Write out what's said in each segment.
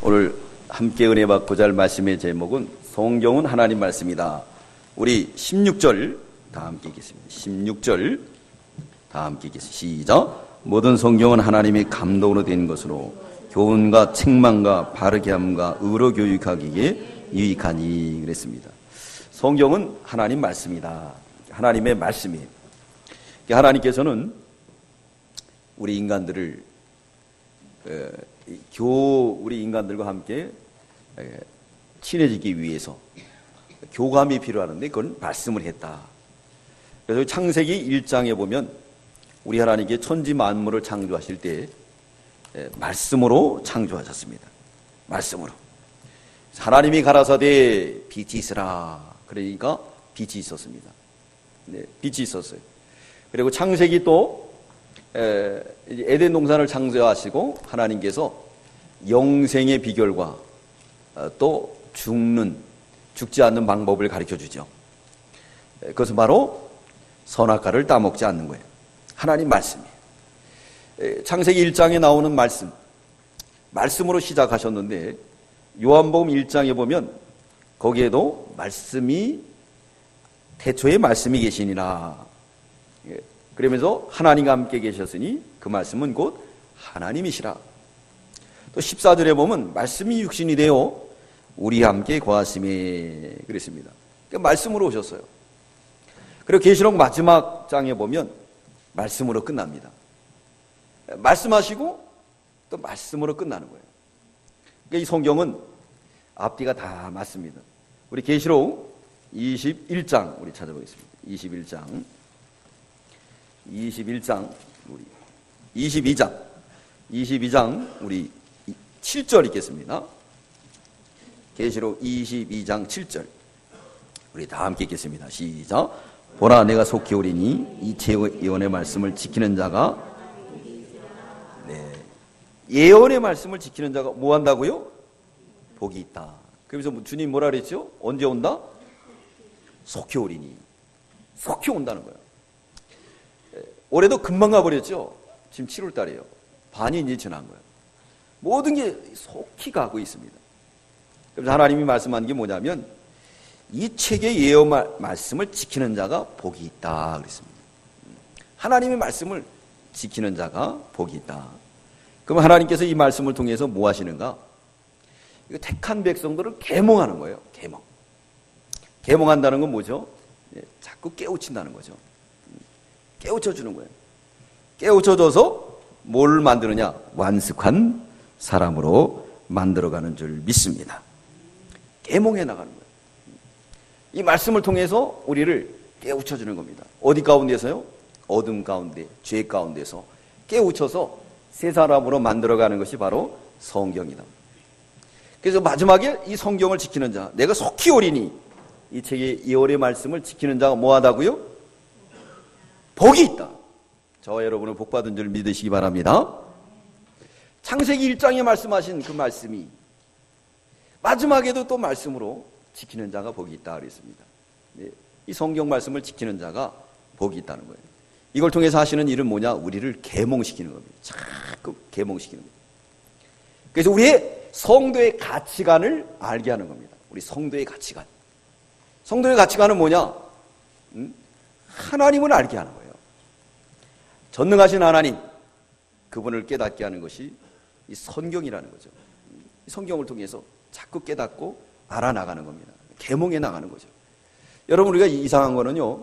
오늘 함께 은혜 받고자 할 말씀의 제목은 성경은 하나님 말씀이다. 우리 16절 다 함께 읽겠습니다. 16절 다 함께 읽겠습니다. 시작. 모든 성경은 하나님의 감동으로 된 것으로 교훈과 책망과 바르게 함과 의로 교육하기에 유익하니 그랬습니다. 성경은 하나님 말씀이다. 하나님의 말씀이에요. 하나님께서는 우리 인간들을 우리 인간들과 함께 친해지기 위해서 교감이 필요하는데 그건 말씀을 했다. 그래서 창세기 1장에 보면 우리 하나님께 천지 만물을 창조하실 때 말씀으로 창조하셨습니다. 말씀으로. 하나님이 가라사대 빛이 있으라. 그러니까 빛이 있었습니다. 네, 빛이 있었어요. 그리고 창세기 또 에덴 동산을 창조하시고 하나님께서 영생의 비결과 또 죽지 않는 방법을 가르쳐 주죠. 그것은 바로 선악과를 따먹지 않는 거예요. 하나님 말씀이에요. 창세기 1장에 나오는 말씀으로 시작하셨는데 요한복음 1장에 보면 거기에도 말씀이 태초에 말씀이 계시니라. 그러면서 하나님과 함께 계셨으니 그 말씀은 곧 하나님이시라. 또 14절에 보면 말씀이 육신이 되어 우리와 함께 거하심에 그랬습니다. 그러니까 말씀으로 오셨어요. 그리고 계시록 마지막 장에 보면 말씀으로 끝납니다. 말씀하시고 또 말씀으로 끝나는 거예요. 그러니까 이 성경은 앞뒤가 다 맞습니다. 우리 계시록 21장 우리 찾아보겠습니다. 22장 우리 7절 읽겠습니다. 계시록 22장 7절 우리 다 함께 읽겠습니다. 시작. 보라 내가 속히 오리니 이 예언의 말씀을 지키는 자가 예언의 말씀을 지키는 자가 뭐 한다고요? 복이 있다. 그래서 주님 뭐라 그랬죠? 언제 온다? 속히 오리니. 속히 온다는 거예요. 올해도 금방 가버렸죠? 지금 7월 달이에요. 반이 이제 지난 거예요. 모든 게 속히 가고 있습니다. 그래서 하나님이 말씀하는 게 뭐냐면 이 책의 예언 말씀을 지키는 자가 복이 있다 그랬습니다. 하나님의 말씀을 지키는 자가 복이 있다. 그럼 하나님께서 이 말씀을 통해서 뭐 하시는가? 이거 택한 백성들을 계몽하는 거예요. 계몽한다는 건 뭐죠? 자꾸 깨우친다는 거죠. 깨우쳐주는 거예요. 깨우쳐줘서 뭘 만드느냐? 완숙한 사람으로 만들어가는 줄 믿습니다. 계몽해 나가는 거예요. 이 말씀을 통해서 우리를 깨우쳐주는 겁니다. 어디 가운데서요? 어둠 가운데, 죄 가운데서 깨우쳐서 새 사람으로 만들어가는 것이 바로 성경이다. 그래서 마지막에 이 성경을 지키는 자, 내가 속히 오리니 이 책의 예언의 말씀을 지키는 자가 뭐하다고요? 복이 있다. 저와 여러분은 복받은 줄 믿으시기 바랍니다. 창세기 1장에 말씀하신 그 말씀이 마지막에도 또 말씀으로 지키는 자가 복이 있다 그랬습니다. 이 성경 말씀을 지키는 자가 복이 있다는 거예요. 이걸 통해서 하시는 일은 뭐냐? 우리를 계몽시키는 겁니다. 자꾸 계몽시키는 겁니다. 그래서 우리의 성도의 가치관을 알게 하는 겁니다. 우리 성도의 가치관. 성도의 가치관은 뭐냐? 하나님을 알게 하는 거예요. 전능하신 하나님, 그분을 깨닫게 하는 것이 이 성경이라는 거죠. 이 성경을 통해서 자꾸 깨닫고 알아나가는 겁니다. 계몽해 나가는 거죠. 여러분, 우리가 이상한 거는요,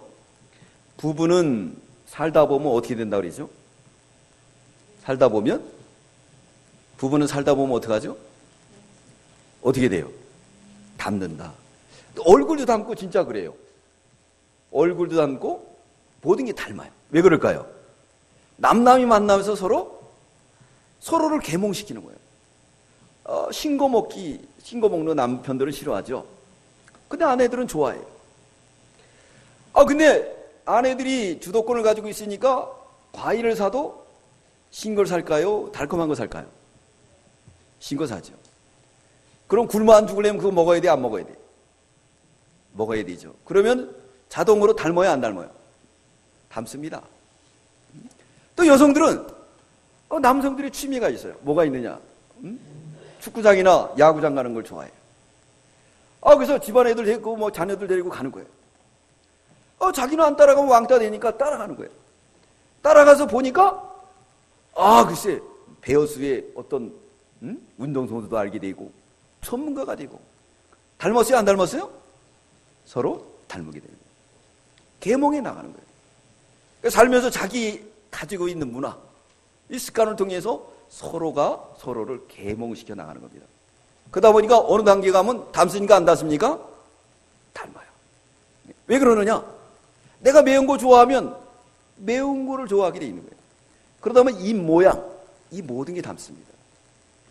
부부는 살다 보면 어떻게 된다 그러죠? 부부는 살다 보면 어떻게 하죠? 어떻게 돼요? 닮는다. 얼굴도 닮고 진짜 그래요. 얼굴도 닮고 모든 게 닮아요. 왜 그럴까요? 남남이 만나면서 서로를 계몽시키는 거예요. 신거 먹는 남편들은 싫어하죠. 근데 아내들은 좋아해요. 근데 아내들이 주도권을 가지고 있으니까 과일을 사도 신 걸 살까요? 달콤한 거 살까요? 신 거 사죠. 그럼 굶어 안 죽으려면 그거 먹어야 돼? 안 먹어야 돼? 먹어야 되죠. 그러면 자동으로 닮아요? 안 닮아요? 닮습니다. 또 여성들은 남성들의 취미가 있어요. 뭐가 있느냐? 축구장이나 야구장 가는 걸 좋아해요. 그래서 집안 애들 데리고 뭐 자녀들 데리고 가는 거예요. 자기는 안 따라가면 왕따 되니까 따라가는 거예요. 따라가서 보니까 글쎄 베어스의 어떤 운동성도도 알게 되고 전문가가 되고 닮았어요? 안 닮았어요? 서로 닮게 되는 거예요. 계몽에 나가는 거예요. 그러니까 살면서 자기 가지고 있는 문화, 이 습관을 통해서 서로가 서로를 계몽시켜 나가는 겁니다. 그러다 보니까 어느 단계 가면 닮습니까? 안 닮습니까? 닮아요. 왜 그러느냐? 내가 매운 거 좋아하면 매운 거를 좋아하게 돼 있는 거예요. 그러다 보면 이 모양, 이 모든 게 닮습니다.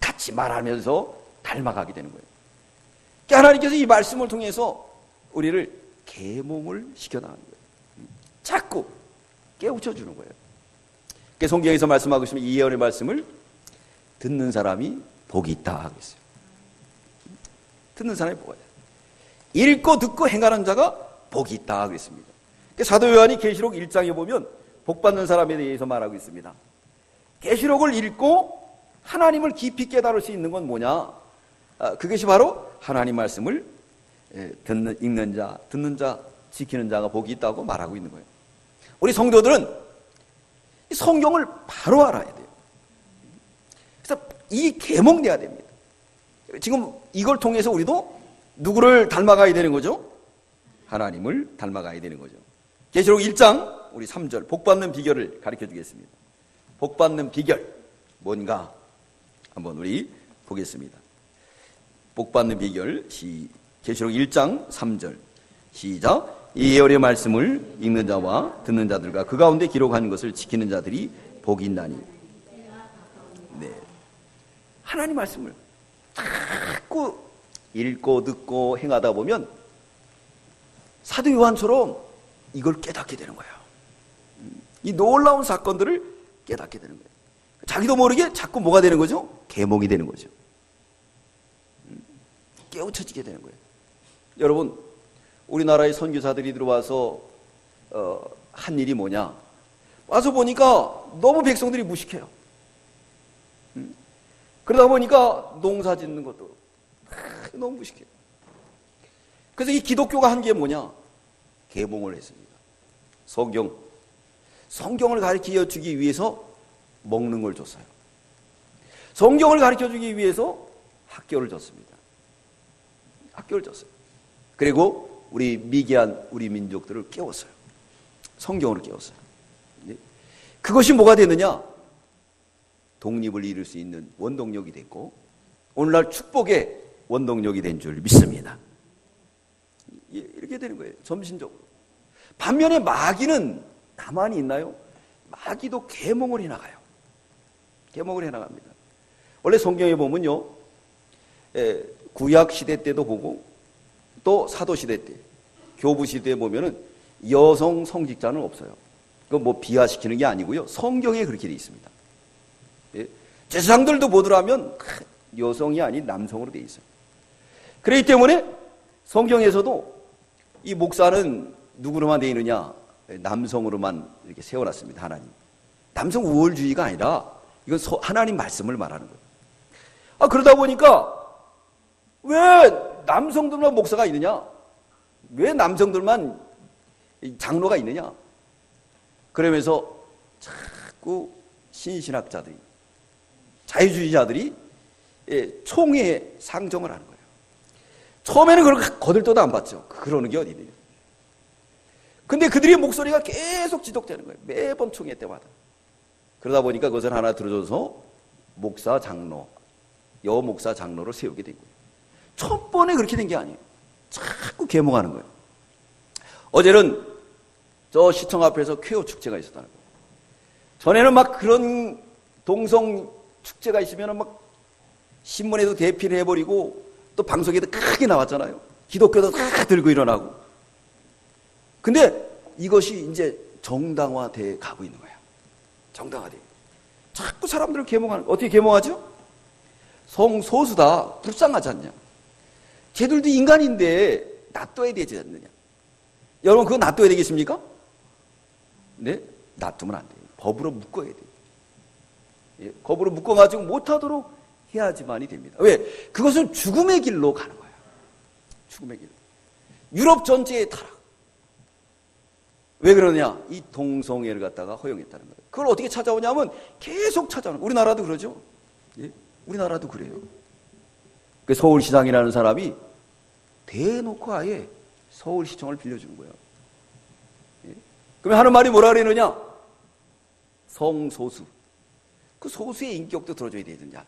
같이 말하면서 닮아가게 되는 거예요. 그러니까 하나님께서 이 말씀을 통해서 우리를 계몽을 시켜나가는 거예요. 자꾸 깨우쳐주는 거예요. 그러니까 성경에서 말씀하고 있으면 이 예언의 말씀을 듣는 사람이 복이 있다 하고 있어요. 듣는 사람이 복이 있다. 읽고 듣고 행하는 자가 복이 있다 그랬습니다. 그러니까 사도 요한이 계시록 1장에 보면 복 받는 사람에 대해서 말하고 있습니다. 계시록을 읽고 하나님을 깊이 깨달을 수 있는 건 뭐냐? 그것이 바로 하나님 말씀을 읽는 자, 듣는 자, 지키는 자가 복이 있다고 말하고 있는 거예요. 우리 성도들은 이 성경을 바로 알아야 돼요. 그래서 이 계몽돼야 됩니다. 지금 이걸 통해서 우리도 누구를 닮아가야 되는 거죠? 하나님을 닮아가야 되는 거죠. 계시록 1장 우리 3절 복받는 비결을 가르쳐 주겠습니다. 복받는 비결 뭔가 한번 우리 보겠습니다. 복받는 비결 계시록 1장 3절 시작. 이 예언의 말씀을 읽는 자와 듣는 자들과 그 가운데 기록한 것을 지키는 자들이 복이 있나니. 네. 하나님 말씀을 자꾸 읽고 듣고 행하다 보면 사도 요한처럼 이걸 깨닫게 되는 거예요. 이 놀라운 사건들을 깨닫게 되는 거예요. 자기도 모르게 자꾸 뭐가 되는 거죠? 계몽이 되는 거죠. 깨우쳐지게 되는 거예요. 여러분, 우리나라의 선교사들이 들어와서 한 일이 뭐냐? 와서 보니까 너무 백성들이 무식해요. 그러다 보니까 농사 짓는 것도 너무 무식해요. 그래서 이 기독교가 한 게 뭐냐? 계몽을 했습니다. 성경을 가르쳐 주기 위해서 먹는 걸 줬어요. 성경을 가르쳐 주기 위해서 학교를 줬습니다. 학교를 줬어요. 그리고 우리 미개한 우리 민족들을 깨웠어요. 성경으로 깨웠어요. 그것이 뭐가 되느냐? 독립을 이룰 수 있는 원동력이 됐고 오늘날 축복의 원동력이 된 줄 믿습니다. 이렇게 되는 거예요. 점진적으로. 반면에 마귀는 가만히 있나요? 마귀도 계몽을 해나가요. 계몽을 해나갑니다. 원래 성경에 보면요, 구약 시대 때도 보고 또 사도 시대 때, 교부 시대에 보면은 여성 성직자는 없어요. 그건 뭐 비하시키는 게 아니고요. 성경에 그렇게 되어 있습니다. 제사장들도 보더라면 여성이 아닌 남성으로 되어 있어요. 그렇기 때문에 성경에서도 이 목사는 누구로만 되어 있느냐? 남성으로만 이렇게 세워놨습니다. 하나님. 남성 우월주의가 아니라 이건 하나님 말씀을 말하는 거예요. 그러다 보니까 왜 남성들만 목사가 있느냐? 왜 남성들만 장로가 있느냐? 그러면서 자꾸 신신학자들이, 자유주의자들이 총회 상정을 하는 거예요. 처음에는 그렇게 거들떠도 안 봤죠. 그러는 게 어디네요. 근데 그들의 목소리가 계속 지속되는 거예요. 매번 총회 때마다. 그러다 보니까 그것을 하나 들어줘서 목사 장로, 여목사 장로를 세우게 된 거예요. 첫 번에 그렇게 된 게 아니에요. 자꾸 계몽하는 거예요. 어제는 저 시청 앞에서 쾌호 축제가 있었다는 거예요. 전에는 막 그런 동성 축제가 있으면 막 신문에도 대피를 해버리고 또 방송에도 크게 나왔잖아요. 기독교도 다 들고 일어나고. 근데 이것이 이제 정당화돼 가고 있는 거예요. 정당화돼. 자꾸 사람들을 계몽하는 거예요. 어떻게 계몽하죠? 성소수다. 불쌍하지 않냐? 쟤들도 인간인데 놔둬야 되지 않느냐? 여러분 그거 놔둬야 되겠습니까? 네? 놔두면 안 돼요. 법으로 묶어야 돼요. 예, 법으로 묶어가지고 못하도록 해야지만이 됩니다. 왜? 그것은 죽음의 길로 가는 거예요. 죽음의 길. 유럽 전체의 타락. 왜 그러냐? 이 동성애를 갖다가 허용했다는 거예요. 그걸 어떻게 찾아오냐면 계속 찾아오는 거예요. 우리나라도 그러죠. 예? 우리나라도 그래요. 그 서울시장이라는 사람이 대놓고 아예 서울시청을 빌려주는 거예요. 예? 그러면 하는 말이 뭐라 그러느냐? 성소수. 그 소수의 인격도 들어줘야 되느냐.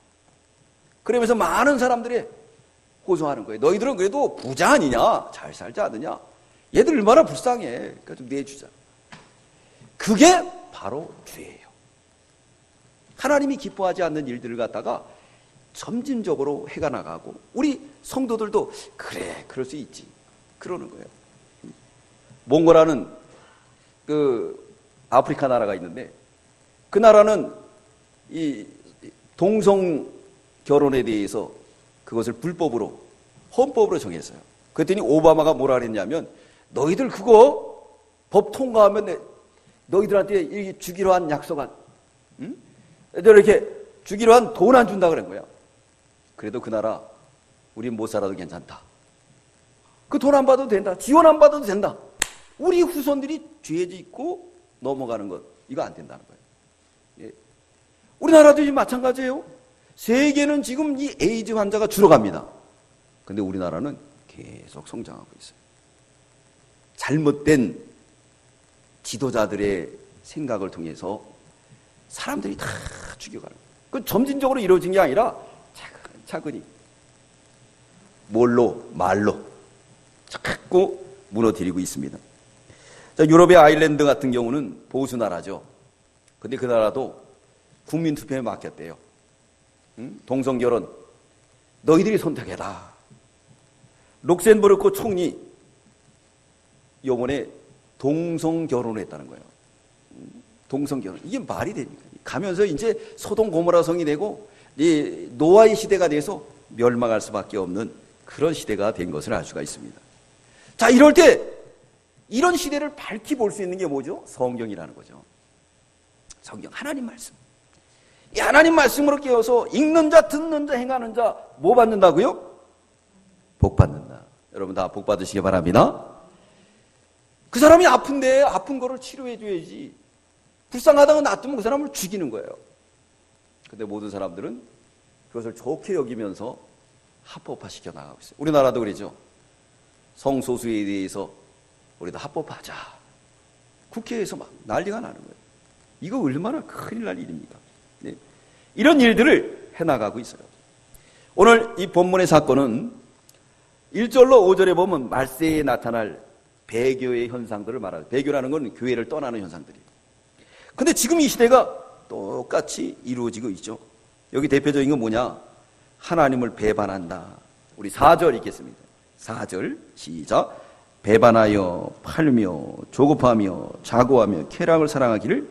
그러면서 많은 사람들이 호소하는 거예요. 너희들은 그래도 부자 아니냐? 잘 살지 않느냐? 얘들 얼마나 불쌍해. 그러니까 좀 내주자. 그게 바로 죄예요. 하나님이 기뻐하지 않는 일들을 갖다가 점진적으로 해가 나가고 우리 성도들도 그래 그럴 수 있지 그러는 거예요. 몽고라는 그 아프리카 나라가 있는데 그 나라는 이 동성 결혼에 대해서 그것을 불법으로 헌법으로 정했어요. 그랬더니 오바마가 뭐라 그랬냐면 너희들 그거 법 통과하면 너희들한테 이렇게 주기로 한 약속한 이렇게 주기로 한 돈 안 준다 그런 거야. 그래도 그 나라 우린 못 살아도 괜찮다. 그 돈 안 받아도 된다. 지원 안 받아도 된다. 우리 후손들이 죄 짓고 넘어가는 것 이거 안 된다는 거예요. 예. 우리나라도 지금 마찬가지예요. 세계는 지금 이 에이즈 환자가 줄어갑니다. 근데 우리나라는 계속 성장하고 있어요. 잘못된 지도자들의 생각을 통해서 사람들이 다 죽여가는 거예요. 그 점진적으로 이루어진 게 아니라 차근히 말로 자꾸 무너뜨리고 있습니다. 자, 유럽의 아일랜드 같은 경우는 보수 나라죠. 근데 그 나라도 국민 투표에 맡겼대요. 동성결혼 너희들이 선택해라. 룩셈부르크 총리 요번에 동성결혼을 했다는 거예요. 동성결혼 이게 말이 됩니까? 가면서 이제 소돔 고모라 성이 되고 이 노아의 시대가 돼서 멸망할 수밖에 없는 그런 시대가 된 것을 알 수가 있습니다. 자, 이럴 때 이런 시대를 밝히 볼 수 있는 게 뭐죠? 성경이라는 거죠. 성경 하나님 말씀. 이 하나님 말씀으로 깨어서 읽는 자, 듣는 자, 행하는 자 뭐 받는다고요? 복 받는다. 여러분 다 복 받으시기 바랍니다. 그 사람이 아픈데 아픈 거를 치료해 줘야지. 불쌍하다고 놔두면 그 사람을 죽이는 거예요. 근데 모든 사람들은 그것을 좋게 여기면서 합법화시켜 나가고 있어요. 우리나라도 그러죠. 성소수에 대해서 우리도 합법화하자. 국회에서 막 난리가 나는 거예요. 이거 얼마나 큰일 날 일입니까? 네. 이런 일들을 해나가고 있어요. 오늘 이 본문의 사건은 1절로 5절에 보면 말세에 나타날 배교의 현상들을 말하죠. 배교라는 건 교회를 떠나는 현상들이에요. 근데 지금 이 시대가 똑같이 이루어지고 있죠. 여기 대표적인 건 뭐냐? 하나님을 배반한다. 우리 4절 읽겠습니다. 4절 시작. 배반하여 팔며 조급하며 자고하며 쾌락을 사랑하기를.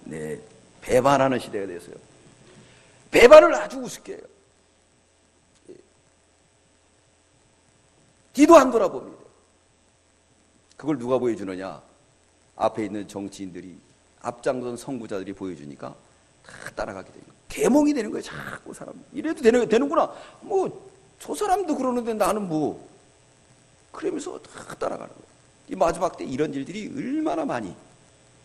네, 배반하는 시대가 됐어요. 배반을 아주 우습게 해요. 뒤도 안 돌아봅니다. 그걸 누가 보여주느냐? 앞에 있는 정치인들이 앞장선 선구자들이 보여주니까 다 따라가게 되는 거예요. 계몽이 되는 거예요. 자꾸 사람 이래도 되는구나. 뭐 저 사람도 그러는데 나는 뭐 그러면서 다 따라가는 거예요. 이 마지막 때 이런 일들이 얼마나 많이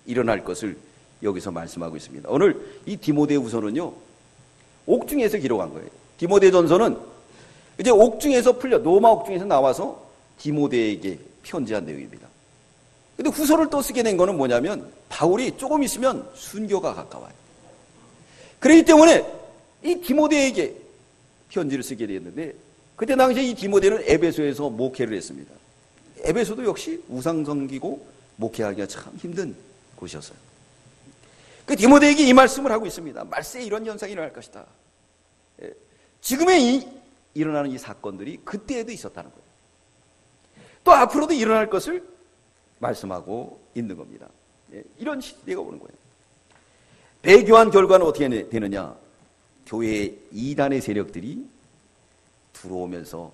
일어날 것을 여기서 말씀하고 있습니다. 오늘 이 디모데후서는요 옥중에서 기록한 거예요. 디모데전서는 이제 옥중에서 풀려 로마 옥중에서 나와서 디모데에게 편지한 내용입니다. 근데 후서를 또 쓰게 된 거는 뭐냐면 바울이 조금 있으면 순교가 가까워요. 그렇기 때문에 이 디모데에게 편지를 쓰게 됐는데 그때 당시에 이 디모데는 에베소에서 목회를 했습니다. 에베소도 역시 우상성기고 목회하기가 참 힘든 곳이었어요. 그 디모데에게 이 말씀을 하고 있습니다. 말세에 이런 현상이 일어날 것이다. 지금의 일어나는 이 사건들이 그때에도 있었다는 거예요. 또 앞으로도 일어날 것을 말씀하고 있는 겁니다. 이런 시대가 오는 거예요. 배교한 결과는 어떻게 되느냐? 교회의 이단의 세력들이 들어오면서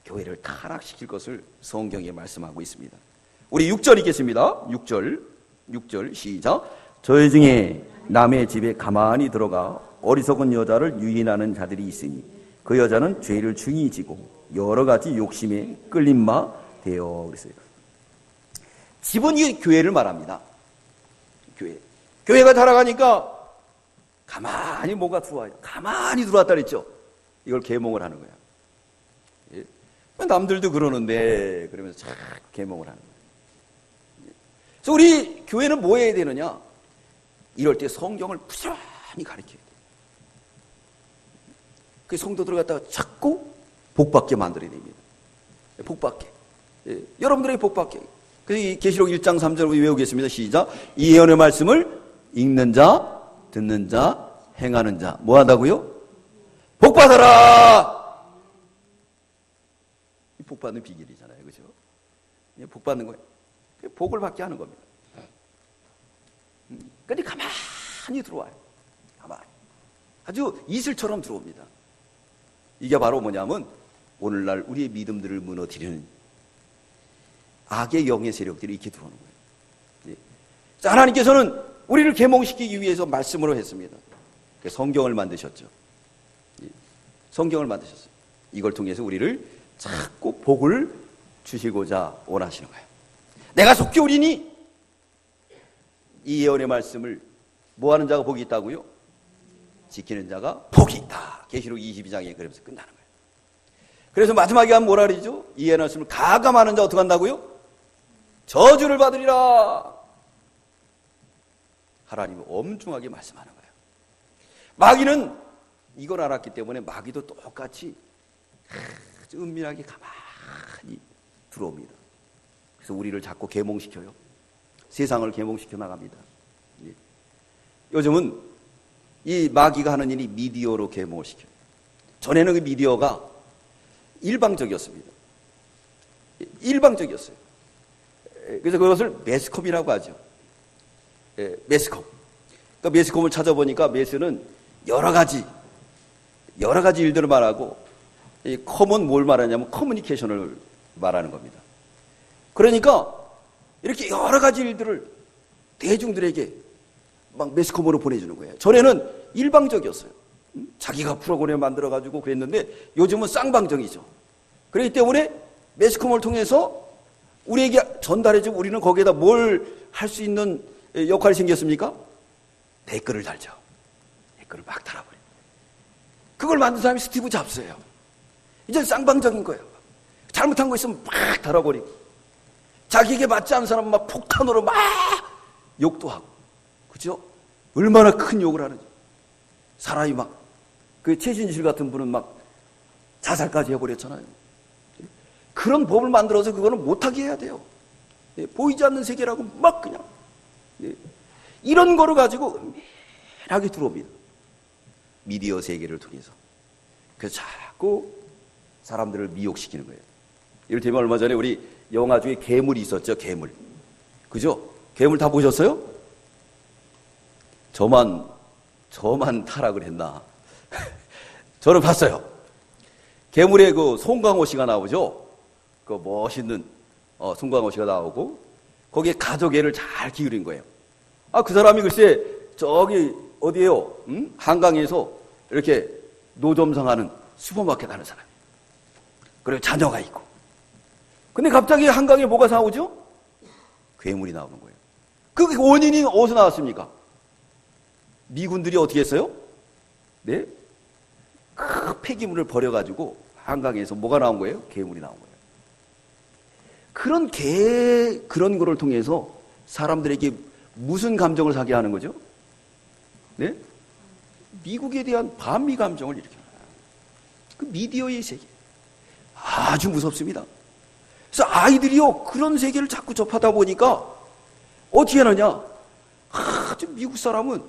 교회를 타락시킬 것을 성경에 말씀하고 있습니다. 우리 6절 읽겠습니다. 6절 시작. 저희 중에 남의 집에 가만히 들어가 어리석은 여자를 유인하는 자들이 있으니 그 여자는 죄를 중히 지고 여러 가지 욕심에 끌린 바 되어 그랬어요. 집은 이 교회를 말합니다. 교회가 자라가니까 가만히 뭐가 들어와요. 가만히 들어왔다 그랬죠. 이걸 계몽을 하는 거야. 예? 남들도 그러는데 그러면서 참 계몽을 하는 거야. 그래서 우리 교회는 뭐 해야 되느냐? 이럴 때 성경을 부지런히 가르쳐야 돼. 그 성도들 갖다가 자꾸 복받게 만들어야 됩니다. 복받게. 예. 여러분들에게 복받게. 그래서 이 계시록 1장 3절 외우겠습니다. 시작. 이 예언의 말씀을 읽는 자, 듣는 자, 행하는 자. 뭐 한다고요? 복받아라! 복받는 비결이잖아요. 그죠? 복받는 거예요. 복을 받게 하는 겁니다. 그러니까 가만히 들어와요. 가만히. 아주 이슬처럼 들어옵니다. 이게 바로 뭐냐면 오늘날 우리의 믿음들을 무너뜨리는 악의 영의 세력들이 이렇게 들어오는 거예요. 자, 하나님께서는 우리를 계몽시키기 위해서 말씀으로 했습니다. 성경을 만드셨죠. 성경을 만드셨어요. 이걸 통해서 우리를 자꾸 복을 주시고자 원하시는 거예요. 내가 속히 오리니 이 예언의 말씀을 뭐하는 자가 복이 있다고요? 지키는 자가 복이 있다. 계시록 22장에 그러면서 끝나는 거예요. 그래서 마지막에 하면 뭐라 그러죠? 이 예언의 말씀을 가감하는 자 어떻게 한다고요? 저주를 받으리라. 하나님은 엄중하게 말씀하는 거예요. 마귀는 이걸 알았기 때문에 마귀도 똑같이 아주 은밀하게 가만히 들어옵니다. 그래서 우리를 자꾸 계몽시켜요. 세상을 계몽시켜 나갑니다. 요즘은 이 마귀가 하는 일이 미디어로 계몽을 시켜요. 전에는 그 미디어가 일방적이었습니다. 일방적이었어요. 그래서 그것을 매스컴이라고 하죠. 매스컴. 그러니까 매스컴을 찾아보니까 매스는 여러 가지 일들을 말하고 이 컴은 뭘 말하냐면 커뮤니케이션을 말하는 겁니다. 그러니까 이렇게 여러 가지 일들을 대중들에게 막 매스컴으로 보내주는 거예요. 전에는 일방적이었어요. 자기가 프로그램 만들어가지고 그랬는데 요즘은 쌍방적이죠. 그렇기 때문에 매스컴을 통해서 우리에게 전달해주고 우리는 거기에다 뭘 할 수 있는 역할이 생겼습니까? 댓글을 달죠. 댓글을 막 달아버려요. 그걸 만든 사람이 스티브 잡스예요. 이제 쌍방적인 거예요. 잘못한 거 있으면 막 달아버리고 자기에게 맞지 않는 사람은 막 폭탄으로 막 욕도 하고 그죠? 얼마나 큰 욕을 하는지. 사람이 막 그 최진실 같은 분은 막 자살까지 해버렸잖아요. 그런 법을 만들어서 그거는 못하게 해야 돼요. 보이지 않는 세계라고 막 그냥 이런 거를 가지고 은밀하게 들어옵니다. 미디어 세계를 통해서. 그래서 자꾸 사람들을 미혹시키는 거예요. 이를테면 얼마 전에 우리 영화 중에 괴물이 있었죠. 괴물. 그죠? 괴물 다 보셨어요? 저만 타락을 했나? 저는 봤어요. 괴물에 그 송강호 씨가 나오죠? 그 멋있는 송강호 씨가 나오고 거기에 가족애를 잘 기울인 거예요. 그 사람이 글쎄 저기 어디에요? 한강에서 이렇게 노점상하는 슈퍼마켓 하는 사람. 그리고 자녀가 있고. 근데 갑자기 한강에 뭐가 나오죠? 괴물이 나오는 거예요. 그 원인이 어디서 나왔습니까? 미군들이 어떻게 했어요? 네? 그 폐기물을 버려가지고 한강에서 뭐가 나온 거예요? 괴물이 나온 거예요. 그런 거를 통해서 사람들에게 무슨 감정을 사게 하는 거죠? 네? 미국에 대한 반미 감정을 일으켜요. 그 미디어의 세계. 아주 무섭습니다. 그래서 아이들이요, 그런 세계를 자꾸 접하다 보니까 어떻게 하느냐? 아주 미국 사람은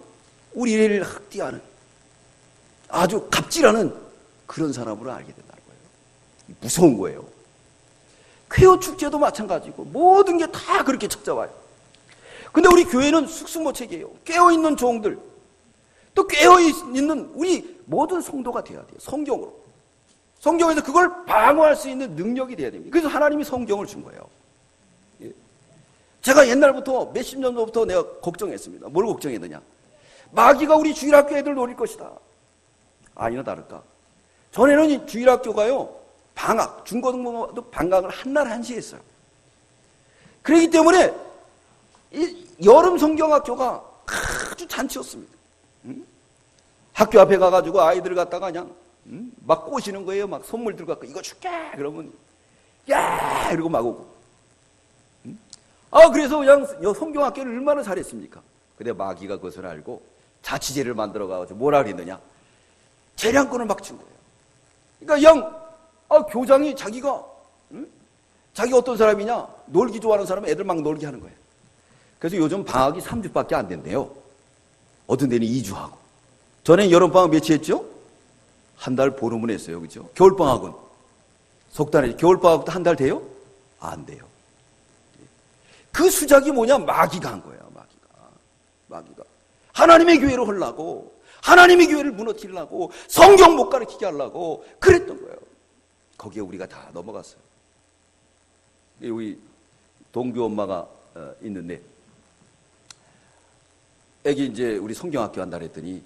우리를 학대하는 아주 갑질하는 그런 사람으로 알게 된다는 거예요. 무서운 거예요. 쾌어 축제도 마찬가지고 모든 게 다 그렇게 찾아와요. 근데 우리 교회는 숙수모책이에요. 깨어있는 종들, 또 깨어있는 우리 모든 성도가 돼야 돼요. 성경으로. 성경에서 그걸 방어할 수 있는 능력이 돼야 됩니다. 그래서 하나님이 성경을 준 거예요. 제가 옛날부터 몇십 년 전부터 내가 걱정했습니다. 뭘 걱정했느냐? 마귀가 우리 주일학교 애들 노릴 것이다. 아니나 다를까. 전에는 이 주일학교가요, 방학, 중고등부도 방학을 한날 한시에 했어요. 그렇기 때문에 이 여름 성경학교가 아주 잔치였습니다. 학교 앞에 가가지고 아이들 갖다가 그냥 막 꼬시는 거예요. 막 선물 들고 갖고 이거 줄게. 그러면 야 이러고 막 오고. 그래서 그냥 성경학교를 얼마나 잘했습니까? 근데 마귀가 그것을 알고 자치제를 만들어 가지고 뭐라 그랬느냐? 재량권을 막 준 거예요. 그러니까 교장이 자기가 어떤 사람이냐? 놀기 좋아하는 사람은 애들 막 놀게 하는 거예요. 그래서 요즘 방학이 3주밖에 안 된대요. 어떤 데는 2주 하고. 전에 여름방학 며칠 했죠? 한 달 보름은 했어요. 그죠? 겨울방학은 석 달에, 겨울방학도 한 달 돼요? 안 돼요. 그 수작이 뭐냐? 마귀가 한 거예요. 마귀가. 하나님의 교회를 하려고, 하나님의 교회를 무너뜨리려고, 성경 못 가르치게 하려고 그랬던 거예요. 거기에 우리가 다 넘어갔어요. 우리 동규 엄마가 있는데, 애기 이제 우리 성경학교 한다 그랬더니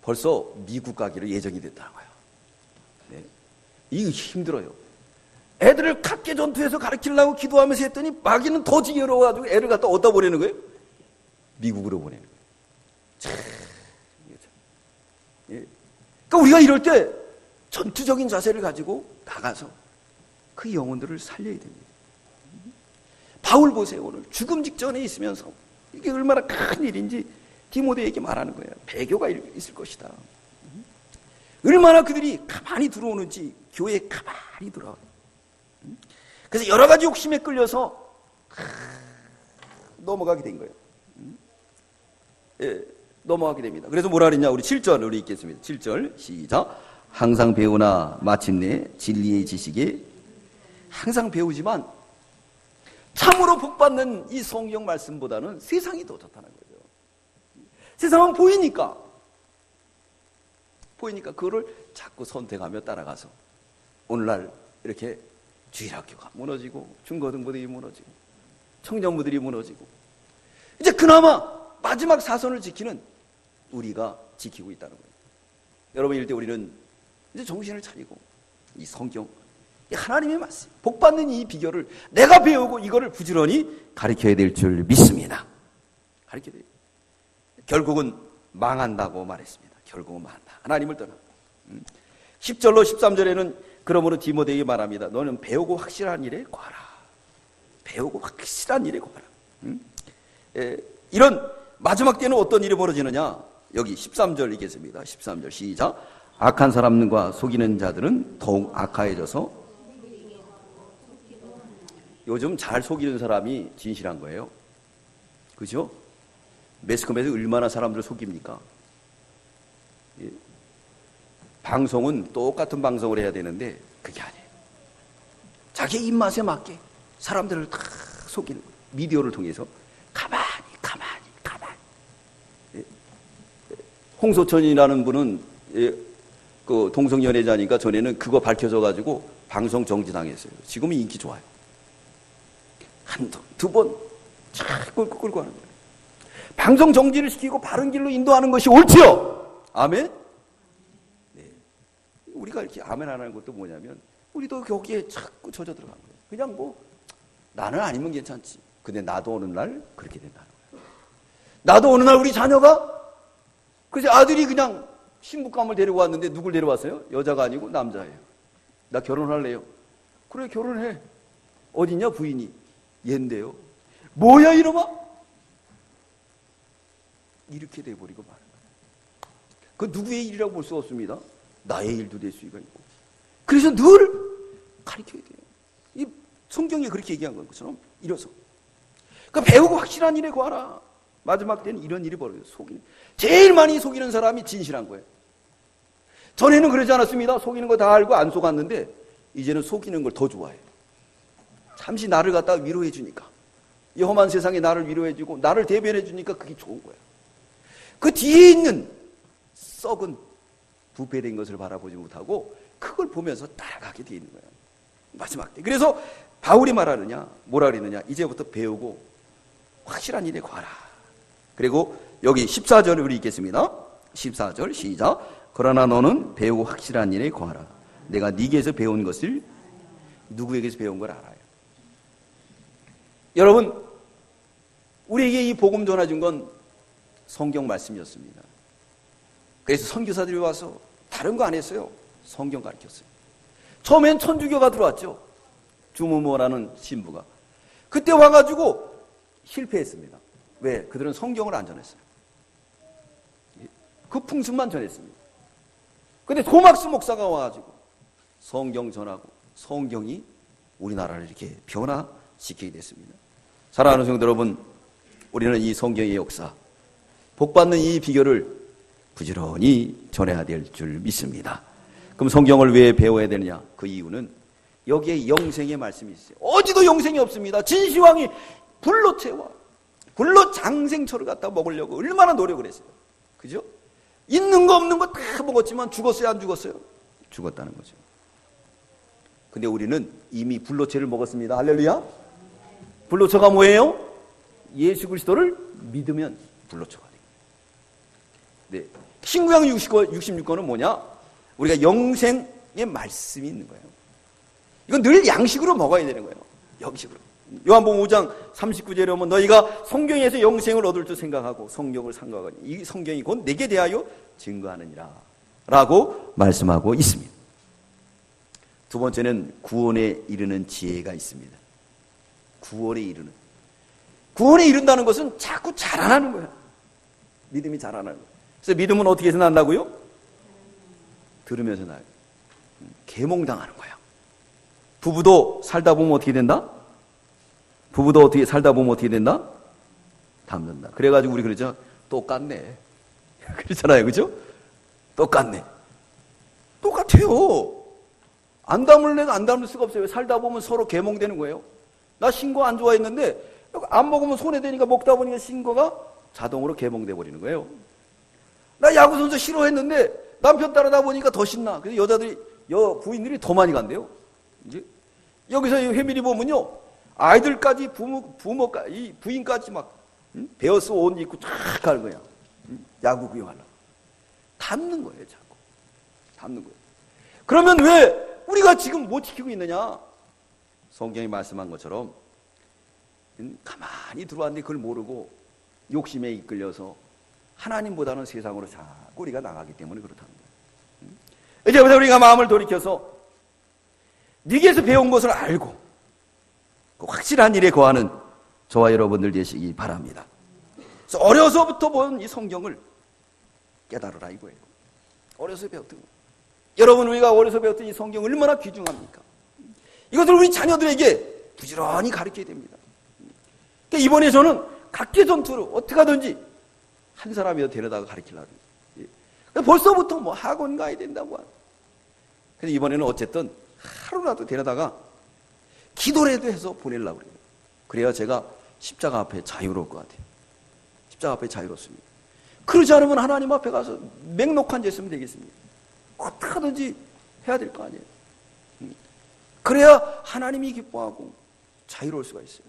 벌써 미국 가기로 예정이 됐다는 거예요. 네. 이거 힘들어요. 애들을 각계 전투에서 가르치려고 기도하면서 했더니 마귀는 더 지겨워가지고 애를 갖다 어디다 보내는 거예요? 미국으로 보내는 거예요. 참, 예. 그러니까 우리가 이럴 때 전투적인 자세를 가지고 나가서 그 영혼들을 살려야 됩니다. 바울 보세요. 오늘 죽음 직전에 있으면서 이게 얼마나 큰 일인지 디모데에게 말하는 거예요. 배교가 있을 것이다. 얼마나 그들이 가만히 들어오는지 교회에 가만히 들어와요. 그래서 여러 가지 욕심에 끌려서 넘어가게 된 거예요. 예, 넘어가게 됩니다. 그래서 뭐라 그랬냐? 우리 7절 우리 읽겠습니다. 7절 시작. 항상 배우나 마침내 진리의 지식에 항상 배우지만 참으로 복받는 이 성경 말씀보다는 세상이 더 좋다는 거죠. 세상은 보이니까 그거를 자꾸 선택하며 따라가서 오늘날 이렇게 주일학교가 무너지고 중고등부들이 무너지고 청년부들이 무너지고 이제 그나마 마지막 사선을 지키는 우리가 지키고 있다는 거예요. 여러분 이럴 때 우리는 이제 정신을 차리고 이 성경 이 하나님의 말씀 복받는 이 비결을 내가 배우고 이거를 부지런히 가르쳐야 될 줄 믿습니다. 가르쳐야 돼요. 결국은 망한다고 말했습니다. 결국은 망한다. 하나님을 떠나. 10절로 13절에는 그러므로 디모데에게 말합니다. 너는 배우고 확실한 일에 거하라. 배우고 확실한 일에 거하라. 이런 마지막 때는 어떤 일이 벌어지느냐? 여기 13절 읽겠습니다. 13절 시작. 악한 사람과 속이는 자들은 더욱 악화해져서 요즘 잘 속이는 사람이 진실한 거예요. 그죠? 매스컴에서 얼마나 사람들을 속입니까? 예. 방송은 똑같은 방송을 해야 되는데 그게 아니에요. 자기 입맛에 맞게 사람들을 다 속이는 거예요. 미디어를 통해서 가만히 예. 홍소천이라는 분은 예, 그 동성연애자니까 전에는 그거 밝혀져가지고 방송 정지당했어요. 지금은 인기 좋아요. 두 번 자꾸 끌고 하는 거예요. 방송 정지를 시키고 바른 길로 인도하는 것이 옳지요. 아멘. 네. 우리가 이렇게 아멘 안 하는 것도 뭐냐면 우리도 거기에 자꾸 젖어 들어간 거예요. 그냥 뭐 나는 아니면 괜찮지. 근데 나도 어느 날 그렇게 된다는 거예요. 나도 어느 날 우리 자녀가 그래서 아들이 그냥 신부감을 데리고 왔는데 누굴 데려왔어요? 여자가 아니고 남자예요. 나 결혼할래요. 그래 결혼해. 어딨냐 부인이? 얘인데요. 뭐야 이놈아? 이렇게 돼버리고 마는 거예요. 그 누구의 일이라고 볼 수 없습니다. 나의 일도 될 수가 있고. 그래서 늘 가르쳐야 돼요. 이 성경에 그렇게 얘기한 것처럼 이뤄서. 그 배우고 확실한 일에 구하라. 마지막 때는 이런 일이 벌어져요. 속이는. 제일 많이 속이는 사람이 진실한 거예요. 전에는 그러지 않았습니다. 속이는 거 다 알고 안 속았는데 이제는 속이는 걸 더 좋아해요. 잠시 나를 갖다가 위로해 주니까. 이 험한 세상에 나를 위로해 주고 나를 대변해 주니까 그게 좋은 거예요. 그 뒤에 있는 썩은 부패된 것을 바라보지 못하고 그걸 보면서 따라가게 되어 있는 거예요. 마지막 때. 그래서 바울이 말하느냐 뭐라 그랬느냐 이제부터 배우고 확실한 일에 구하라. 그리고 여기 14절을 우리 읽겠습니다. 14절 시작. 그러나 너는 배우고 확실한 일에 거하라. 내가 네게서 배운 것을 누구에게서 배운 걸 알아요. 여러분, 우리에게 이 복음 전해준 건 성경 말씀이었습니다. 그래서 선교사들이 와서 다른 거 안 했어요. 성경 가르쳤어요. 처음엔 천주교가 들어왔죠. 주무모라는 신부가. 그때 와가지고 실패했습니다. 왜? 그들은 성경을 안 전했어요. 그 풍습만 전했습니다. 근데 도막스 목사가 와가지고 성경 전하고 성경이 우리나라를 이렇게 변화시키게 됐습니다. 사랑하는 성도 여러분, 우리는 이 성경의 역사, 복받는 이 비결을 부지런히 전해야 될 줄 믿습니다. 그럼 성경을 왜 배워야 되느냐? 그 이유는 여기에 영생의 말씀이 있어요. 어디도 영생이 없습니다. 진시황이 불로 채워, 불로 장생철을 갖다 먹으려고 얼마나 노력을 했어요. 그죠? 있는 거 없는 거 다 먹었지만 죽었어요, 안 죽었어요? 죽었다는 거죠. 근데 우리는 이미 불로채를 먹었습니다. 할렐루야. 불로초가 뭐예요? 예수 그리스도를 믿으면 불로초가 돼요. 네. 신구약 66권은 뭐냐? 우리가 영생의 말씀이 있는 거예요. 이건 늘 양식으로 먹어야 되는 거예요. 양식으로. 요한복음 5장 39절에 보면 너희가 성경에서 영생을 얻을 줄 생각하고 성경을 상고하거니 이 성경이 곧 내게 대하여 증거하느니라 라고 말씀하고 있습니다. 두 번째는 구원에 이르는 지혜가 있습니다. 구원에 이른다는 것은 자꾸 자라나는 거야. 믿음이 자라나는 거야. 그래서 믿음은 어떻게 해서 난다고요? 들으면서 나요. 계몽당하는 거야. 부부도 살다 보면 어떻게 된다? 닮는다. 그래가지고 우리 그러죠. 똑같네. 그렇잖아요. 그죠? 똑같네. 똑같아요. 안 닮을 애가 안 닮을 수가 없어요. 살다 보면 서로 계몽되는 거예요. 나 신거 안 좋아했는데 안 먹으면 손에 대니까 먹다 보니까 신거가 자동으로 계몽돼 버리는 거예요. 나 야구선수 싫어했는데 남편 따라다 보니까 더 신나. 그래서 부인들이 더 많이 간대요. 이제 여기서 회밀이 보면요. 아이들까지 부모까지, 부인까지 막, 베어스 옷 입고 쫙 가는 거야. 야구 구경하려고. 닮는 거예요, 자꾸. 닮는 거예요. 그러면 왜 우리가 지금 못 지키고 있느냐? 성경이 말씀한 것처럼, 가만히 들어왔는데 그걸 모르고 욕심에 이끌려서 하나님보다는 세상으로 자꾸 우리가 나가기 때문에 그렇다는 거예요. 이제부터 우리가 마음을 돌이켜서 네게서 배운 것을 알고 확실한 일에 거하는 저와 여러분들 되시기 바랍니다. 그래서 어려서부터 본 이 성경을 깨달으라 이거예요. 어려서 배웠던 거. 여러분, 우리가 어려서 배웠던 이 성경 얼마나 귀중합니까? 이것을 우리 자녀들에게 부지런히 가르쳐야 됩니다. 그러니까 이번에 저는 각계 전투로 어떻게 하든지 한 사람이라도 데려다가 가르치려고 해요. 벌써부터 뭐 학원 가야 된다고 하고. 그래서 이번에는 어쨌든 하루라도 데려다가 기도라도 해서 보내려고 그래요. 그래야 제가 십자가 앞에 자유로울 것 같아요. 십자가 앞에 자유롭습니다. 그러지 않으면 하나님 앞에 가서 맹록한 죄 쓰면 되겠습니까? 어떻게 하든지 해야 될 거 아니에요. 그래야 하나님이 기뻐하고 자유로울 수가 있어요.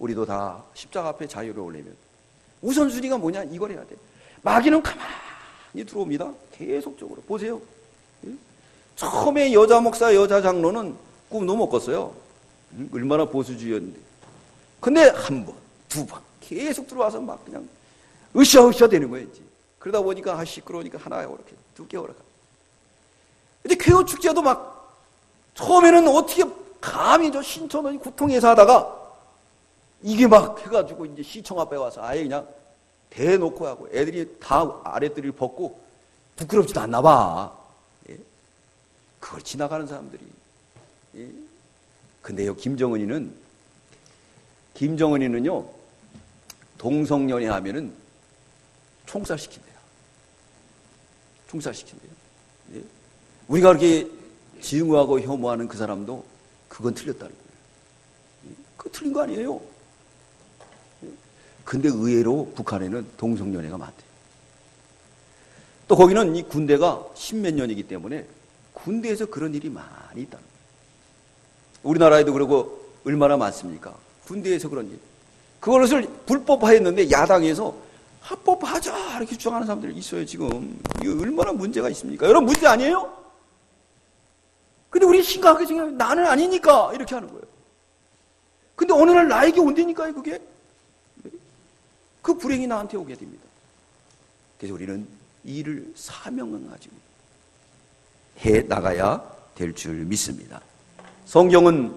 우리도 다 십자가 앞에 자유로우려면 우선순위가 뭐냐? 이걸 해야 돼. 마귀는 가만히 들어옵니다. 계속적으로. 보세요. 처음에 여자 목사, 여자 장로는 꿈도 못 꿨어요. 얼마나 보수주의였는데. 근데 한 번, 두 번 계속 들어와서 막 그냥 으쌰으쌰 되는 거예요. 이제. 그러다 보니까 시끄러우니까 하나 이렇게 두 개 오락가. 이제 쾌호 축제도 막 처음에는 어떻게 감히 저 신천원이 구통에서 하다가 이게 막 해가지고 이제 시청 앞에 와서 아예 그냥 대놓고 하고 애들이 다 아랫들을 벗고 부끄럽지도 않나 봐. 예? 그걸 지나가는 사람들이. 예? 근데요, 김정은이는요, 동성연애 하면은 총살시킨대요. 총살시킨대요. 예? 우리가 그렇게 증오하고 혐오하는 그 사람도 그건 틀렸다는 거예요. 예? 그거 틀린 거 아니에요. 예? 근데 의외로 북한에는 동성연애가 많대요. 또 거기는 이 군대가 십몇 년이기 때문에 군대에서 그런 일이 많이 있다는 거예요. 우리나라에도 그러고 얼마나 많습니까? 군대에서 그런 일. 그것을 불법화했는데 야당에서 합법하자 이렇게 주장하는 사람들이 있어요. 지금 이거 얼마나 문제가 있습니까? 여러분, 문제 아니에요? 근데 우리 심각하게 생각하면 나는 아니니까 이렇게 하는 거예요. 근데 어느 날 나에게 온다니까요, 그게. 그 불행이 나한테 오게 됩니다. 그래서 우리는 이 일을 사명을 가지고 해 나가야 될 줄 믿습니다. 성경은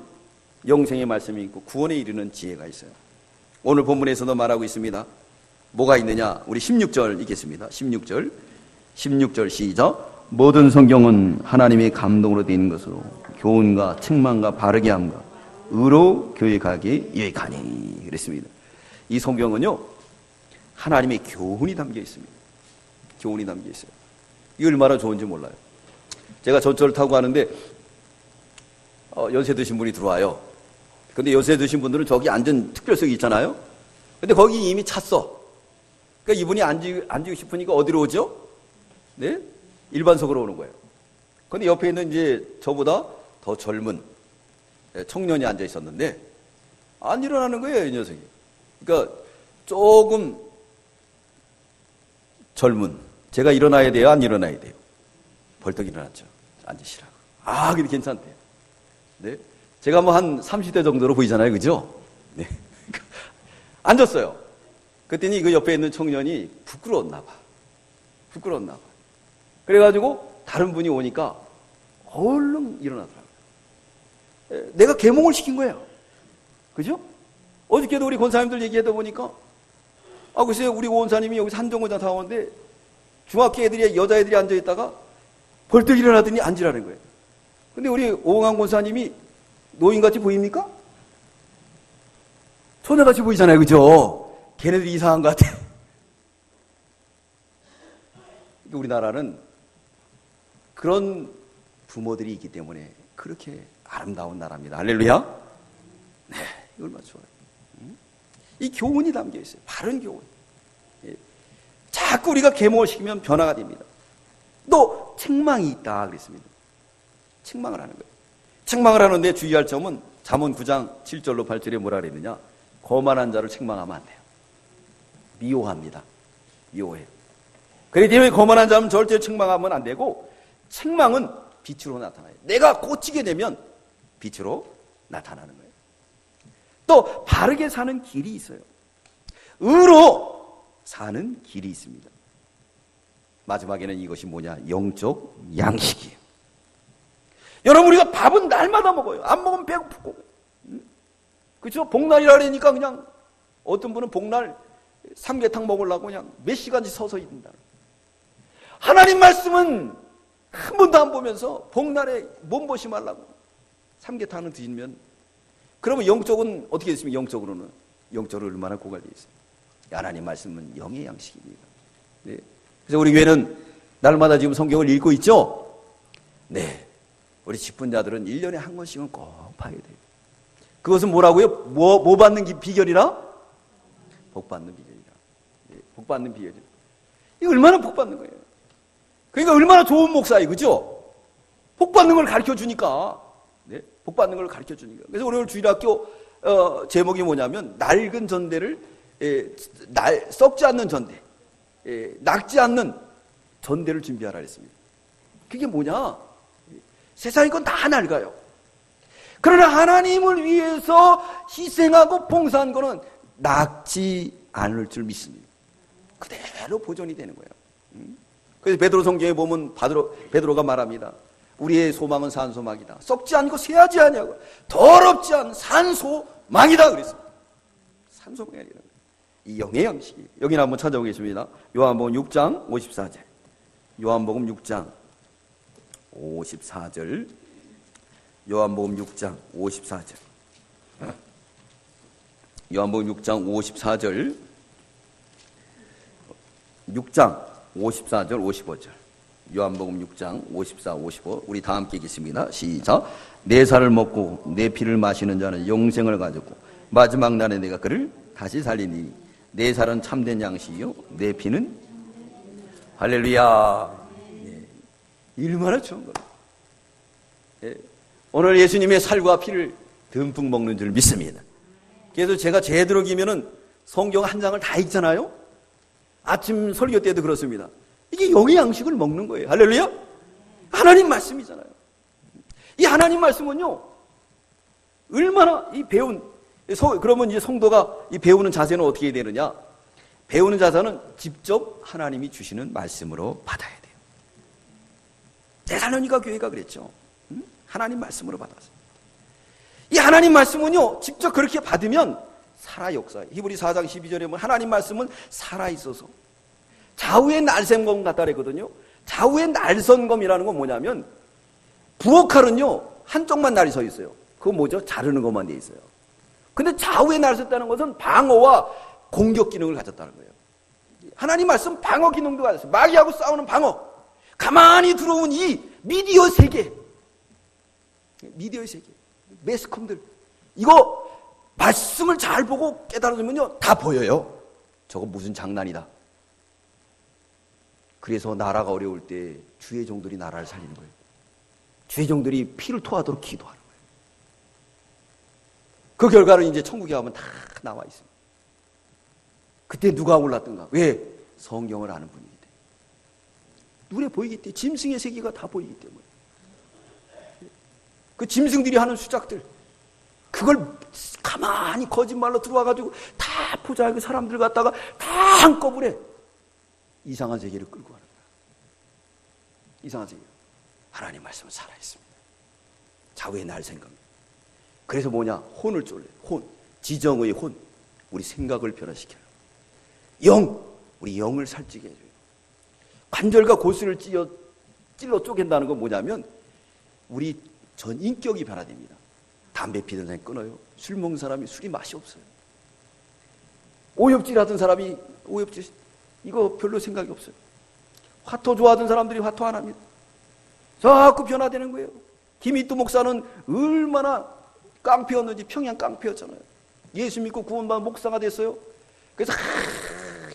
영생의 말씀이 있고 구원에 이르는 지혜가 있어요. 오늘 본문에서도 말하고 있습니다. 뭐가 있느냐? 우리 16절 읽겠습니다. 16절 시작. 모든 성경은 하나님의 감동으로 되어 있는 것으로 교훈과 책망과 바르게 함과 의로 교육하기 유익하니 그랬습니다. 이 성경은요, 하나님의 교훈이 담겨 있습니다. 교훈이 담겨 있어요. 이게 얼마나 좋은지 몰라요. 제가 전철을 타고 가는데 연세 드신 분이 들어와요. 근데 연세 드신 분들은 저기 앉은 특별석이 있잖아요. 근데 거기 이미 찼어. 그러니까 이분이 앉고 싶으니까 어디로 오죠? 네? 일반석으로 오는 거예요. 근데 옆에 있는 이제 저보다 더 젊은 청년이 앉아 있었는데 안 일어나는 거예요, 이 녀석이. 그러니까 조금 젊은, 제가 일어나야 돼요, 안 일어나야 돼요? 벌떡 일어났죠. 앉으시라고. 아, 근데 괜찮대요. 네? 제가 뭐 한 30대 정도로 보이잖아요, 그죠? 네. 앉았어요. 그랬더니 그 옆에 있는 청년이 부끄러웠나 봐. 그래가지고 다른 분이 오니까 얼른 일어나더라고요. 내가 계몽을 시킨 거예요. 그죠? 어저께도 우리 권사님들 얘기하다 보니까 글쎄요, 우리 권사님이 여기서 한정고장 사오는데 중학교 애들이, 여자애들이 앉아있다가 벌떡 일어나더니 앉으라는 거예요. 근데 우리 오홍한 권사님이 노인같이 보입니까? 처녀같이 보이잖아요, 그죠? 걔네들이 이상한 것 같아. 우리나라는 그런 부모들이 있기 때문에 그렇게 아름다운 나라입니다. 할렐루야. 네, 이거 얼마나 좋아요. 이 교훈이 담겨 있어요. 바른 교훈. 예. 자꾸 우리가 계몽을 시키면 변화가 됩니다. 또 책망이 있다 그랬습니다. 책망을 하는 거예요. 책망을 하는데 주의할 점은 잠언 9장 7절로 8절에 뭐라 그랬느냐? 거만한 자를 책망하면 안 돼요. 미워합니다. 미워해요. 그렇기 때문에 거만한 자는 절대 책망하면 안 되고, 책망은 빛으로 나타나요. 내가 고치게 되면 빛으로 나타나는 거예요. 또 바르게 사는 길이 있어요. 의로 사는 길이 있습니다. 마지막에는 이것이 뭐냐? 영적 양식이에요. 여러분, 우리가 밥은 날마다 먹어요. 안 먹으면 배고프고. 그렇죠? 복날이라 그러니까 그냥 어떤 분은 복날 삼계탕 먹으려고 그냥 몇 시간씩 서서 있는다. 하나님 말씀은 한 번도 안 보면서 복날에 몸보심 하려고 삼계탕을 드시면, 그러면 영적은 어떻게 됐습니까? 영적으로 얼마나 고갈되어 있습니까? 하나님 말씀은 영의 양식입니다. 네. 그래서 우리 교회는 날마다 지금 성경을 읽고 있죠? 네. 우리 직분자들은 1년에 한 권씩은 꼭 봐야 돼요. 그것은 뭐라고요? 뭐 받는 비결이라? 복 받는 비결이라. 네. 복 받는 비결이라. 이거 얼마나 복 받는 거예요? 그러니까 얼마나 좋은 목사예요, 그죠? 복 받는 걸 가르쳐 주니까. 네? 복 받는 걸 가르쳐 주니까. 그래서 오늘 주일학교 제목이 뭐냐면 낡은 전대를 썩지 않는 전대, 낡지 않는 전대를 준비하라 했습니다. 그게 뭐냐? 세상이 건 다 낡아요. 그러나 하나님을 위해서 희생하고 봉사한 거는 낡지 않을 줄 믿습니다. 그대로 보존이 되는 거예요. 그래서 베드로 성경에 보면 베드로가 말합니다. 우리의 소망은 산소망이다. 썩지 않고 쇠하지 아니하고 더럽지 않은 산소망이다 그랬습니다. 산소망이 아니라 이 영의 양식이. 여기는 한번 찾아보겠습니다. 요한복음 6장 54절. 요한복음 6장 54절. 요한복음 6장 54절. 요한복음 6장 54절. 6장 54절 55절. 요한복음 6장 54, 55. 우리 다 함께 읽겠습니다. 시작. 내 살을 먹고 내 피를 마시는 자는 영생을 가졌고 마지막 날에 내가 그를 다시 살리니 내 살은 참된 양식이요 내 피는 할렐루야. 네. 얼마나 좋은 겁니다. 네. 오늘 예수님의 살과 피를 듬뿍 먹는 줄 믿습니다. 그래서 제가 제대로 기면은 성경 한 장을 다 읽잖아요. 아침 설교 때도 그렇습니다. 이게 영의 양식을 먹는 거예요. 할렐루야. 하나님 말씀이잖아요. 이 하나님 말씀은요, 얼마나 이 그러면 이제 성도가 이 배우는 자세는 어떻게 해야 되느냐? 배우는 자세는 직접 하나님이 주시는 말씀으로 받아야 돼요. 데살로니가 교회가 그랬죠. 하나님 말씀으로 받아서. 이 하나님 말씀은요, 직접 그렇게 받으면 살아 역사해. 히브리 4장 12절에 보면 하나님 말씀은 살아있어서 좌우의 날선검 같다 그랬거든요. 좌우의 날선검이라는 건 뭐냐면 부엌칼은요, 한쪽만 날이 서 있어요. 그건 뭐죠? 자르는 것만 돼 있어요. 근데 좌우에 날이 섰다는 것은 방어와 공격 기능을 가졌다는 거예요. 하나님 말씀 방어 기능도 가졌어요. 마귀하고 싸우는 방어. 가만히 들어온 이 미디어 세계. 미디어 세계. 매스컴들. 이거 말씀을 잘 보고 깨달아주면요, 다 보여요. 저거 무슨 장난이다. 그래서 나라가 어려울 때 주의 종들이 나라를 살리는 거예요. 주의 종들이 피를 토하도록 기도하는 거예요. 그 결과는 이제 천국에 가면 다 나와 있습니다. 그때 누가 올랐던가? 왜? 성경을 아는 분이기 때문에. 눈에 보이기 때문에. 짐승의 세계가 다 보이기 때문에. 그 짐승들이 하는 수작들, 그걸 가만히 거짓말로 들어와가지고 다 보자. 그 사람들 갖다가 다 한꺼번에 이상한 세계를 끌고 가는 거야. 이상한 세계. 하나님 말씀은 살아있습니다. 좌우의 날생각. 그래서 뭐냐? 혼을 쫄래. 혼. 지정의 혼. 우리 생각을 변화시켜요. 영. 우리 영을 살찌게 해줘요. 관절과 골수를 찔러 쪼갠다는 건 뭐냐면 우리 전 인격이 변화됩니다. 담배 피던 사람이 끊어요. 술 먹는 사람이 술이 맛이 없어요. 오엽질 하던 사람이 오엽질, 이거 별로 생각이 없어요. 화토 좋아하던 사람들이 화토 안 합니다. 자꾸 변화되는 거예요. 김희두 목사는 얼마나 깡패였는지 평양 깡패였잖아요. 예수 믿고 구원받은 목사가 됐어요. 그래서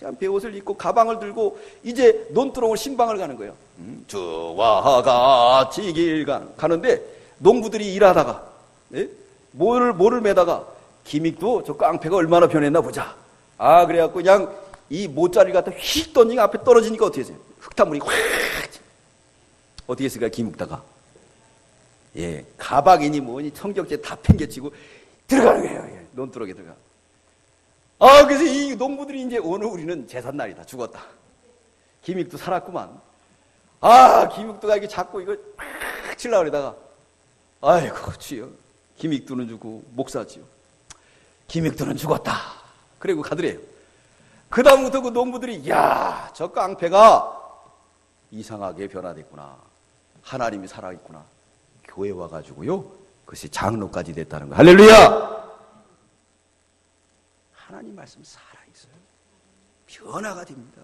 하얀 베옷을 입고 가방을 들고 이제 논두렁을 신방을 가는 거예요. 주와 같이 길 가는데 농부들이 일하다가 뭐를 매다가 김익도 저 깡패가 얼마나 변했나 보자. 아, 그래갖고 그냥 이 모짜리를 갖다 휙 던지니까 앞에 떨어지니까 어떻게 했어요? 흙탕물이 확. 어떻게 했을까요? 김익다가. 예, 가방이니 뭐니 청격제 다 팽개치고 들어가는 거예요. 예, 논두렁에 들어가. 아, 그래서 이 농부들이 이제 오늘 우리는 제삿날이다. 죽었다. 김익도 살았구만. 아, 김익도가 이게 자꾸 이거 팍 치려고 그러다가 아이고, 주여. 김익도는 죽고 목사지요. 김익도는 죽었다. 그리고 가더래요. 그 다음부터 그 농부들이 야, 저 깡패가 이상하게 변화됐구나. 하나님이 살아있구나. 교회 와가지고요. 그것이 장로까지 됐다는 거. 할렐루야! 하나님 말씀 살아있어요. 변화가 됩니다.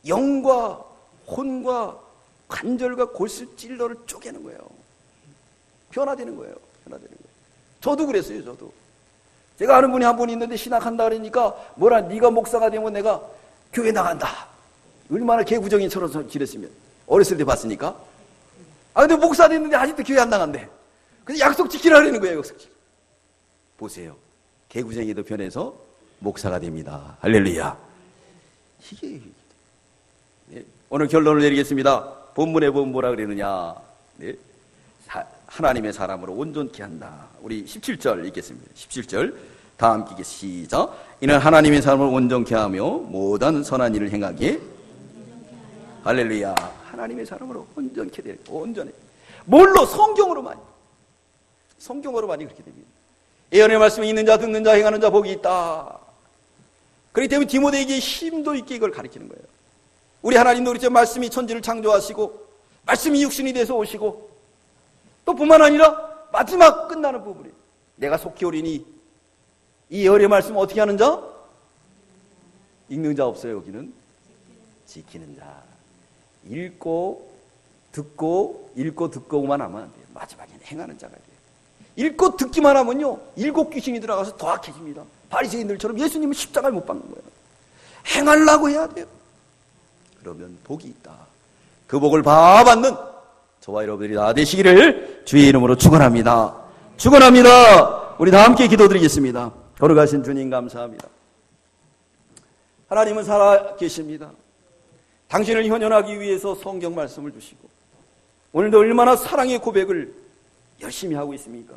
영과 혼과 관절과 골수 찔러를 쪼개는 거예요. 변화되는 거예요. 변화되는 거예요. 저도 그랬어요. 저도. 제가 아는 분이 한 분 있는데 신학한다 그러니까 뭐라 네가 목사가 되면 내가 교회 나간다. 얼마나 개구정이처럼 지냈으면. 어렸을 때 봤으니까. 아, 근데 목사 됐는데 아직도 교회 안 나간대. 그래서 약속 지키라 그러는 거예요. 약속 지키라. 보세요. 개구쟁이도 변해서 목사가 됩니다. 할렐루야. 이게 네. 오늘 결론을 내리겠습니다. 본문의 본 뭐라 그러느냐. 네. 하나님의 사람으로 온전케 한다. 우리 17절 읽겠습니다. 17절 다 함께 읽겠습니다. 시작. 이는 하나님의 사람을 온전케 하며 모든 선한 일을 행하기에 할렐루야. 하나님의 사람으로 온전케 될 온전해. 뭘로? 성경으로만. 성경으로만이 그렇게 됩니다. 예언의 말씀이 있는 자 듣는 자 행하는 자 복이 있다. 그렇기 때문에 디모데에게 힘도 있게 이걸 가르치는 거예요. 우리 하나님도 그렇죠. 말씀이 천지를 창조하시고 말씀이 육신이 돼서 오시고 또 뿐만 아니라 마지막 끝나는 부분이 내가 속히 오리니 이 예언의 말씀 어떻게 하는 자? 읽는 자 없어요. 여기는 지키는 자. 읽고 듣고만 하면 안 돼요. 마지막에는 행하는 자가 돼요. 읽고 듣기만 하면요, 일곱 귀신이 들어가서 더 악해집니다. 바리새인들처럼 예수님은 십자가에 못 박는 거예요. 행하려고 해야 돼요. 그러면 복이 있다. 그 복을 받는 저와 여러분들이 다 되시기를 주의 이름으로 축원합니다. 축원합니다. 우리 다 함께 기도드리겠습니다. 걸어가신 주님 감사합니다. 하나님은 살아 계십니다. 당신을 현현하기 위해서 성경 말씀을 주시고 오늘도 얼마나 사랑의 고백을 열심히 하고 있습니까?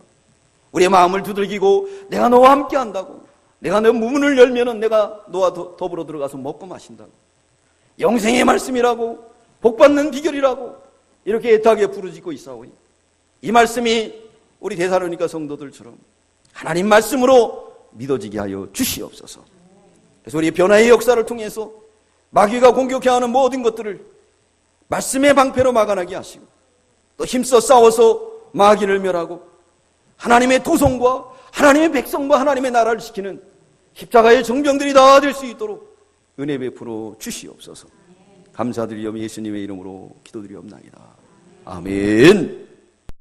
우리의 마음을 두들기고 내가 너와 함께 한다고, 내가 너 문을 열면은 내가 너와 더불어 들어가서 먹고 마신다고, 영생의 말씀이라고, 복받는 비결이라고 이렇게 애타게 부르짖고 있사오니 이 말씀이 우리 데살로니가 성도들처럼 하나님 말씀으로 믿어지게 하여 주시옵소서. 그래서 우리 변화의 역사를 통해서 마귀가 공격해하는 모든 것들을 말씀의 방패로 막아나게 하시고 또 힘써 싸워서 마귀를 멸하고 하나님의 도성과 하나님의 백성과 하나님의 나라를 지키는 십자가의 정병들이 다 될 수 있도록 은혜 베풀어 주시옵소서. 감사드리며 예수님의 이름으로 기도드리옵나이다. 아멘.